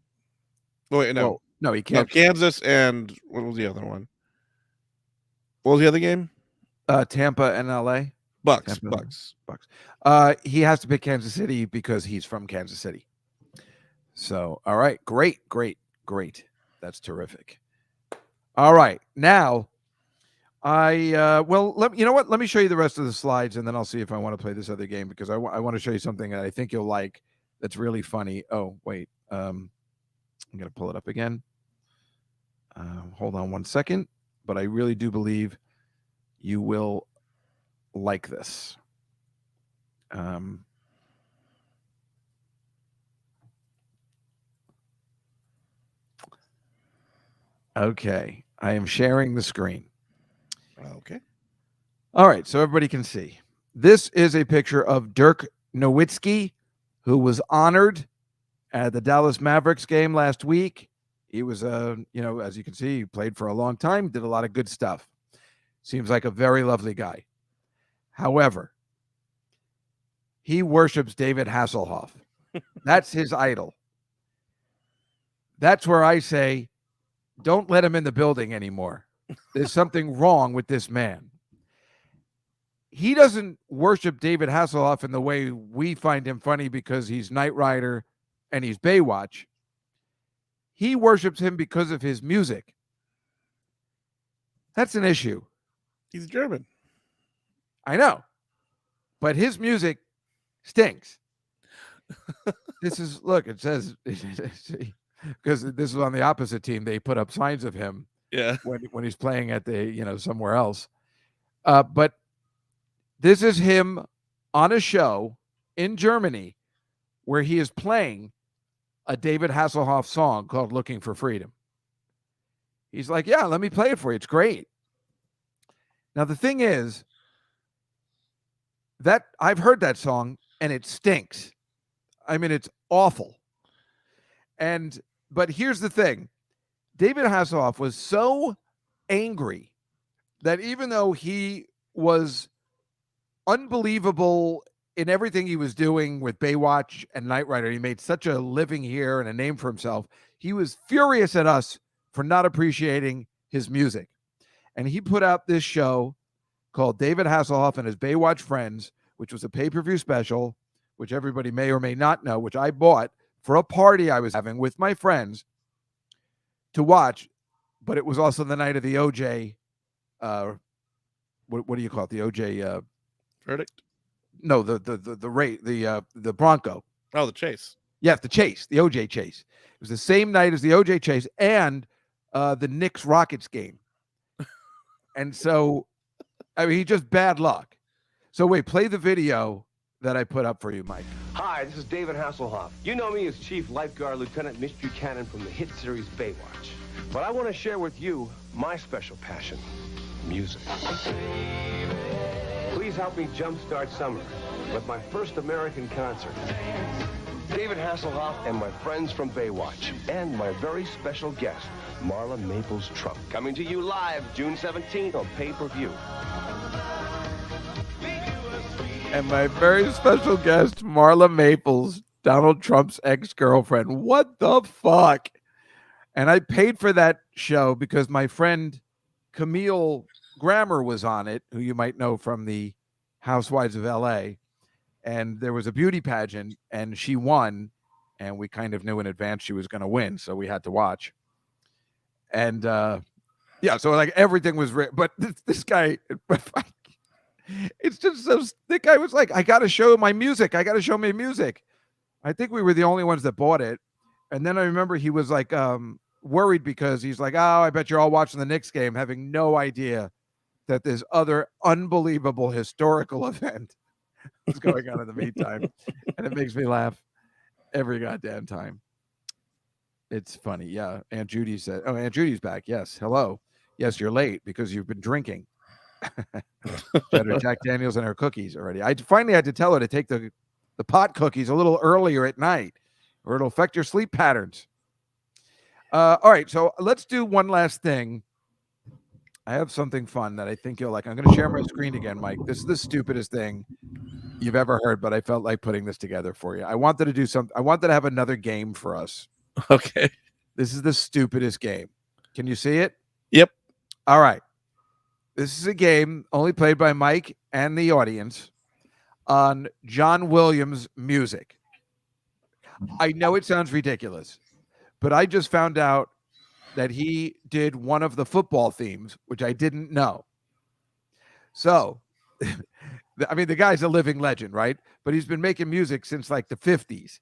Oh, wait, no. No, he can't. Kansas and what was the other one? What was the other game? Tampa and LA. Bucks. He has to pick Kansas City because he's from Kansas City. So, all right. Great. That's terrific. All right. Now, you know what? Let me show you the rest of the slides, and then I'll see if I want to play this other game because I want to show you something that I think you'll like that's really funny. Oh, wait. I'm going to pull it up again. Hold on one second. But I really do believe you will like this. Okay. I am sharing the screen. Okay. All right. So everybody can see. This is a picture of Dirk Nowitzki, who was honored at the Dallas Mavericks game last week. He was, as you can see, he played for a long time, did a lot of good stuff. Seems like a very lovely guy. However, he worships David Hasselhoff. That's his idol. That's where I say, don't let him in the building anymore. There's something wrong with this man. He doesn't worship David Hasselhoff in the way we find him funny because he's Knight Rider and he's Baywatch. He worships him because of his music. That's an issue. He's German. I know. But his music stinks. It says, because this is on the opposite team, they put up signs of him. Yeah. When he's playing at the, somewhere else. But this is him on a show in Germany where he is playing a David Hasselhoff song called Looking for Freedom. He's like, yeah, let me play it for you. It's great. Now, the thing is that I've heard that song and it stinks. I mean, it's awful. But here's the thing. David Hasselhoff was so angry that even though he was unbelievable in everything he was doing with Baywatch and Knight Rider, he made such a living here and a name for himself. He was furious at us for not appreciating his music. And he put out this show called David Hasselhoff and His Baywatch Friends, which was a pay-per-view special, which everybody may or may not know, which I bought for a party I was having with my friends to watch. But it was also the night of the OJ, what do you call it? The OJ verdict? No, the Bronco. Oh, the chase. Yeah, the chase, the OJ chase. It was the same night as the OJ chase and the Knicks Rockets game. And so, I mean, he just bad luck. So wait, play the video that I put up for you, Mike. Hi, this is David Hasselhoff. You know me as Chief Lifeguard Lieutenant Mitch Buchanan from the hit series Baywatch. But I want to share with you my special passion, music. Please help me jumpstart summer with my first American concert. David Hasselhoff and my friends from Baywatch, and my very special guest, Marla Maples Trump, coming to you live June 17th on pay-per-view. And my very special guest, Marla Maples, Donald Trump's ex-girlfriend. What the fuck? And I paid for that show because my friend Camille Grammer was on it, who you might know from the Housewives of LA. And there was a beauty pageant and she won. And we kind of knew in advance she was going to win. So we had to watch. And yeah, so like everything was, but this guy, it's just so, the guy was like, I got to show my music. I got to show my music. I think we were the only ones that bought it. And then I remember he was like worried because he's like, oh, I bet you're all watching the Knicks game, having no idea that this other unbelievable historical event was going on in the meantime. And it makes me laugh every goddamn time. It's funny. Yeah. Aunt Judy said, oh, Aunt Judy's back. Yes. Hello. Yes, you're late because you've been drinking. She had her Jack Daniels and her cookies already. I finally had to tell her to take the pot cookies a little earlier at night or it'll affect your sleep patterns. All right. So let's do one last thing. I have something fun that I think you'll like. I'm going to share my screen again, Mike. This is the stupidest thing you've ever heard, but I felt like putting this together for you. I wanted to do something. I wanted to have another game for us. Okay. This is the stupidest game. Can you see it? Yep. All right. This is a game only played by Mike and the audience on John Williams music. I know it sounds ridiculous, but I just found out that he did one of the football themes, which I didn't know. So, I mean, the guy's a living legend, right? But he's been making music since like the 50s.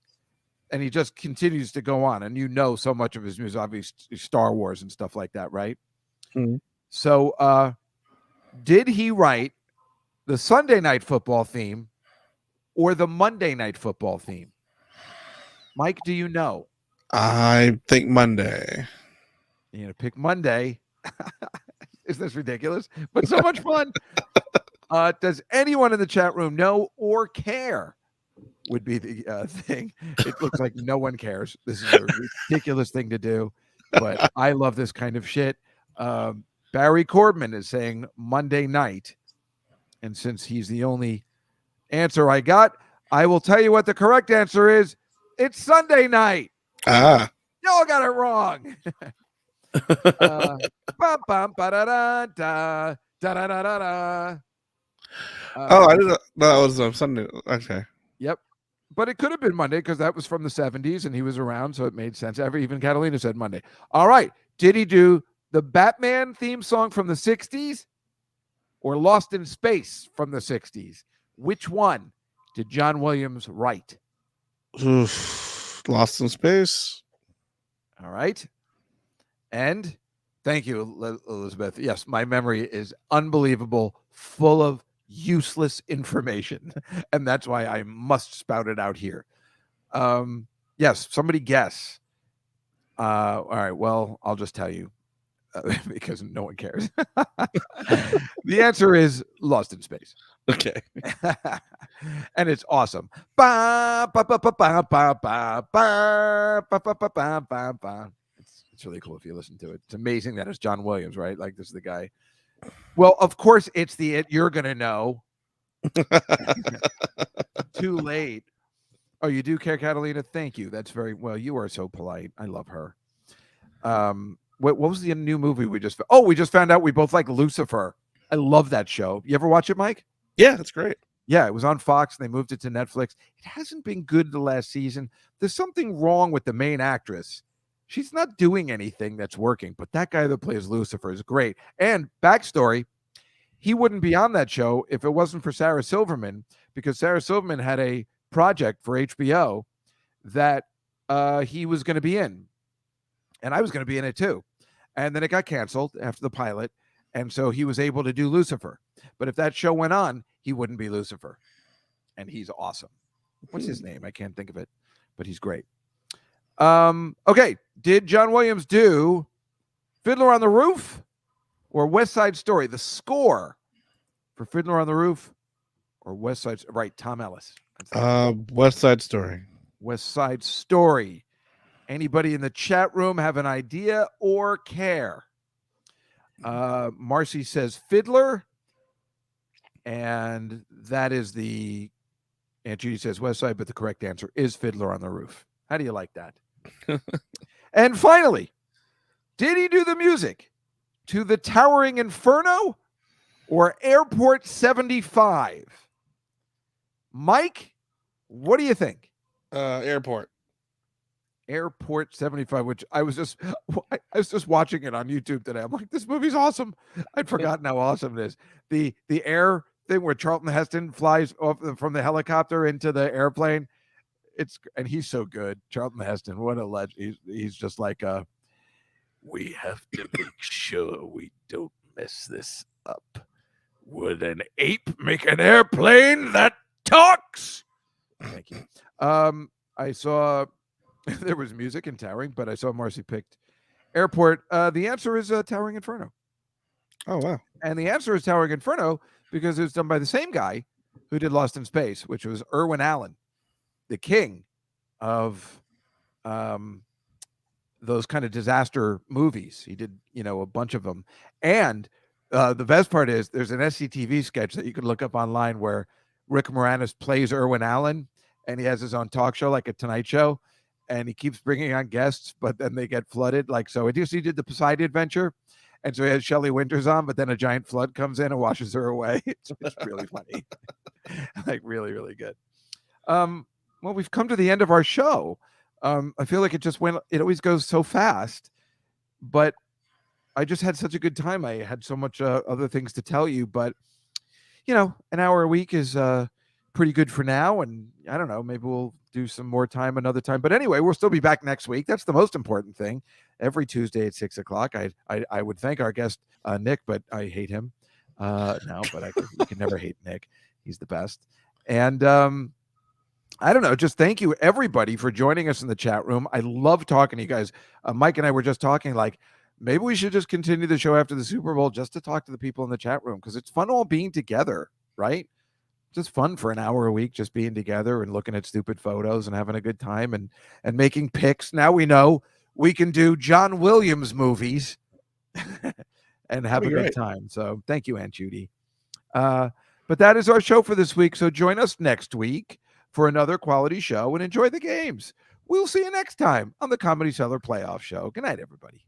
And he just continues to go on. And you know so much of his music, obviously Star Wars and stuff like that, right? Mm-hmm. So, did he write the Sunday Night Football theme or the Monday Night Football theme? Mike, do you know? I think Monday. You're going to pick Monday. Is this ridiculous? But so much fun. Does anyone in the chat room know or care? Would be the thing. It looks like no one cares. This is a ridiculous thing to do, but I love this kind of shit. Barry Corbin is saying Monday night. And since he's the only answer I got, I will tell you what the correct answer is. It's Sunday night. Ah. Y'all got it wrong. Oh, I didn't know that was Sunday. Okay. Yep. But it could have been Monday because that was from the 70s and he was around, so it made sense. Even Catalina said Monday. All right. Did he do the Batman theme song from the 60s or Lost in Space from the 60s? Which one did John Williams write? Lost in Space. All right. And thank you, Elizabeth. Yes, my memory is unbelievable, full of useless information, and that's why I must spout it out here. Yes, somebody guess. All right, well, I'll just tell you because no one cares. The answer is Lost in Space. Okay. And it's awesome. Ba, ba, ba, ba, ba, ba, ba, ba, ba, ba, ba, ba, ba, ba. It's really cool if you listen to it. It's amazing that it's John Williams, right? Like, this is the guy. Well, of course, it's the you're gonna know. Too late. Oh, you do care, Catalina? Thank you. That's very well. You are so polite. I love her. What was the new movie we just? Oh, we just found out we both like Lucifer. I love that show. You ever watch it, Mike? Yeah, that's great. Yeah, it was on Fox and they moved it to Netflix. It hasn't been good the last season. There's something wrong with the main actress. She's not doing anything that's working, but that guy that plays Lucifer is great. And backstory, he wouldn't be on that show if it wasn't for Sarah Silverman, because Sarah Silverman had a project for HBO that he was going to be in. And I was going to be in it too. And then it got canceled after the pilot. And so he was able to do Lucifer. But if that show went on, he wouldn't be Lucifer. And he's awesome. What's his name? I can't think of it, but he's great. Okay. Did John Williams do Fiddler on the Roof or West Side Story? The score for Fiddler on the Roof or West Side, right? Tom Ellis. West Side Story. West Side Story. Anybody in the chat room have an idea or care? Marcy says Fiddler. And that is the, Aunt Judy says West Side, but the correct answer is Fiddler on the Roof. How do you like that? And finally, did he do the music to the Towering Inferno or Airport 75? Mike, what do you think? Airport. Airport 75, which I was just watching it on YouTube today. I'm like, this movie's awesome. I'd forgotten how awesome it is. The air thing where Charlton Heston flies off from the helicopter into the airplane. And he's so good. Charlton Heston, what a legend. He's just like we have to make sure we don't mess this up. Would an ape make an airplane that talks? Thank you. I saw there was music in Towering, but I saw Marcy picked Airport. The answer is Towering Inferno. Oh, wow. And the answer is Towering Inferno because it was done by the same guy who did Lost in Space, which was Irwin Allen, the king of those kind of disaster movies. He did, a bunch of them. And the best part is there's an SCTV sketch that you can look up online where Rick Moranis plays Irwin Allen, and he has his own talk show, like a Tonight Show, and he keeps bringing on guests, but then they get flooded. Like, so he did the Poseidon Adventure, and so he has Shelley Winters on, but then a giant flood comes in and washes her away. It's really funny. Like, really, really good. Well, we've come to the end of our show. I feel like it always goes so fast, but I just had such a good time. I had so much other things to tell you, but an hour a week is pretty good for now. And I don't know, maybe we'll do some more time another time. But anyway, we'll still be back next week. That's the most important thing. Every Tuesday at 6:00. I would thank our guest, Nick, but I hate him. No, but you can never hate Nick. He's the best. And I don't know. Just thank you, everybody, for joining us in the chat room. I love talking to you guys. Mike and I were just talking like, maybe we should just continue the show after the Super Bowl just to talk to the people in the chat room because it's fun all being together, right? Just fun for an hour a week, just being together and looking at stupid photos and having a good time and making picks. Now we know we can do John Williams movies and have a good time. So thank you, Aunt Judy. But that is our show for this week. So join us next week for another quality show and enjoy the games. We'll see you next time on the Comedy Cellar Playoff Show. Good night, everybody.